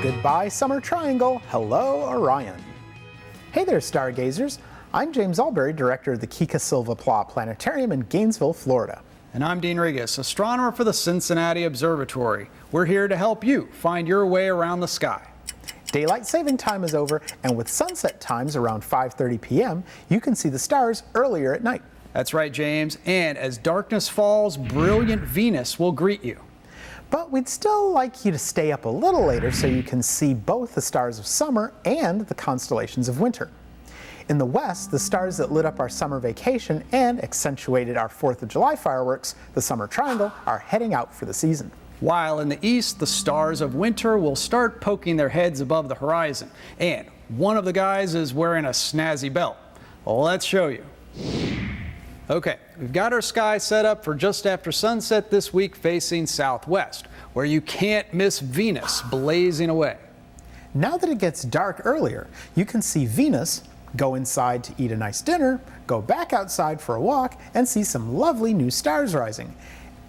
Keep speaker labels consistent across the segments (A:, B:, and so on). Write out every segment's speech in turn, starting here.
A: Goodbye, Summer Triangle. Hello, Orion. Hey there, stargazers. I'm James Albury, director of the Kika Silva Pla Planetarium in Gainesville, Florida.
B: And I'm Dean Regas, astronomer for the Cincinnati Observatory. We're here to help you find your way around the sky.
A: Daylight saving time is over, and with sunset times around 5:30 p.m., you can see the stars earlier at night.
B: That's right, James. And as darkness falls, brilliant Venus will greet you.
A: But we'd still like you to stay up a little later so you can see both the stars of summer and the constellations of winter. In the west, the stars that lit up our summer vacation and accentuated our 4th of July fireworks, the Summer Triangle, are heading out for the season.
B: While in the east, the stars of winter will start poking their heads above the horizon. And one of the guys is wearing a snazzy belt. Well, let's show you. Okay, we've got our sky set up for just after sunset this week facing southwest, where you can't miss Venus blazing away.
A: Now that it gets dark earlier, you can see Venus, go inside to eat a nice dinner, go back outside for a walk, and see some lovely new stars rising.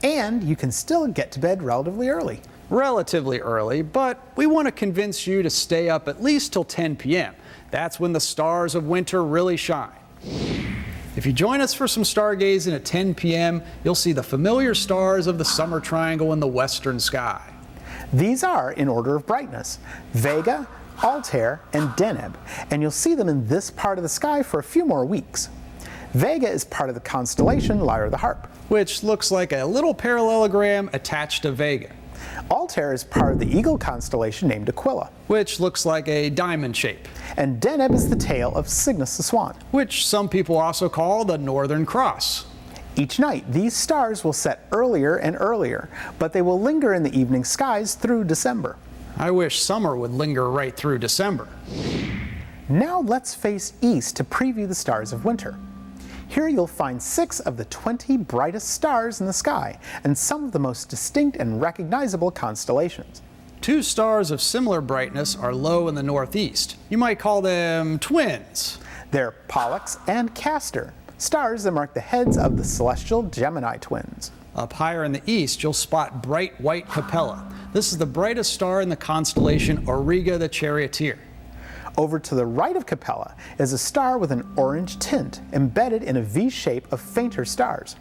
A: And you can still get to bed relatively early.
B: Relatively early, but we want to convince you to stay up at least till 10 p.m. That's when the stars of winter really shine. If you join us for some stargazing at 10 p.m., you'll see the familiar stars of the Summer Triangle in the western sky.
A: These are in order of brightness: Vega, Altair, and Deneb, and you'll see them in this part of the sky for a few more weeks. Vega is part of the constellation Lyra the Harp,
B: which looks like a little parallelogram attached to Vega.
A: Altair is part of the Eagle constellation named Aquila,
B: which looks like a diamond shape.
A: And Deneb is the tail of Cygnus the Swan,
B: which some people also call the Northern Cross.
A: Each night, these stars will set earlier and earlier, but they will linger in the evening skies through December.
B: I wish summer would linger right through December.
A: Now let's face east to preview the stars of winter. Here you'll find 6 of the 20 brightest stars in the sky, and some of the most distinct and recognizable constellations.
B: 2 stars of similar brightness are low in the northeast. You might call them twins.
A: They're Pollux and Castor, stars that mark the heads of the celestial Gemini twins.
B: Up higher in the east, you'll spot bright white Capella. This is the brightest star in the constellation Auriga the Charioteer.
A: Over to the right of Capella is a star with an orange tint embedded in a V shape of fainter stars.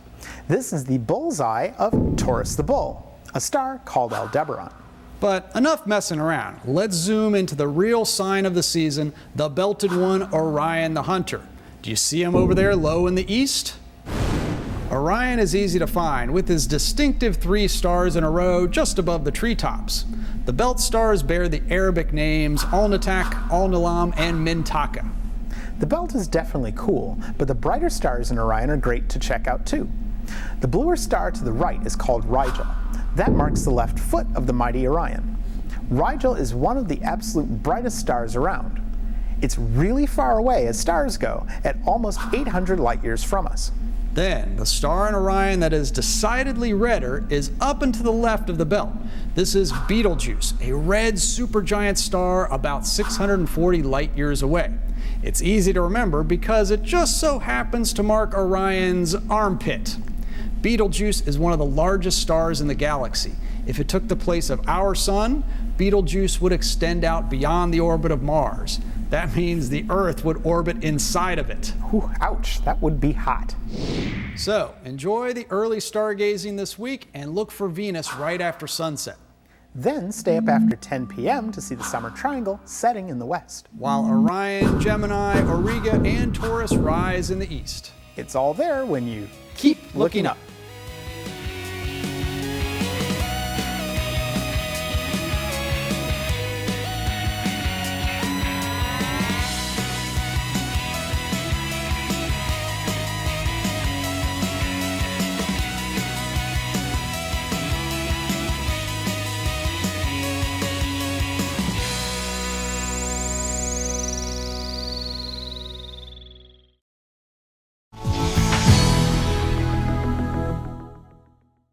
A: This is the bullseye of Taurus the Bull, a star called Aldebaran.
B: But enough messing around. Let's zoom into the real sign of the season, the belted one, Orion the Hunter. Do you see him over there low in the east? Orion is easy to find with his distinctive 3 stars in a row just above the treetops. The belt stars bear the Arabic names Alnitak, Alnilam, and Mintaka.
A: The belt is definitely cool, but the brighter stars in Orion are great to check out too. The bluer star to the right is called Rigel. That marks the left foot of the mighty Orion. Rigel is one of the absolute brightest stars around. It's really far away as stars go, at almost 800 light years from us.
B: Then, the star in Orion that is decidedly redder is up and to the left of the belt. This is Betelgeuse, a red supergiant star about 640 light years away. It's easy to remember because it just so happens to mark Orion's armpit. Betelgeuse is one of the largest stars in the galaxy. If it took the place of our sun, Betelgeuse would extend out beyond the orbit of Mars. That means the Earth would orbit inside of it.
A: Ooh, ouch, that would be hot.
B: So, enjoy the early stargazing this week and look for Venus right after sunset.
A: Then stay up after 10 p.m. to see the Summer Triangle setting in the west,
B: while Orion, Gemini, Auriga, and Taurus rise in the east.
A: It's all there when you
B: keep looking up.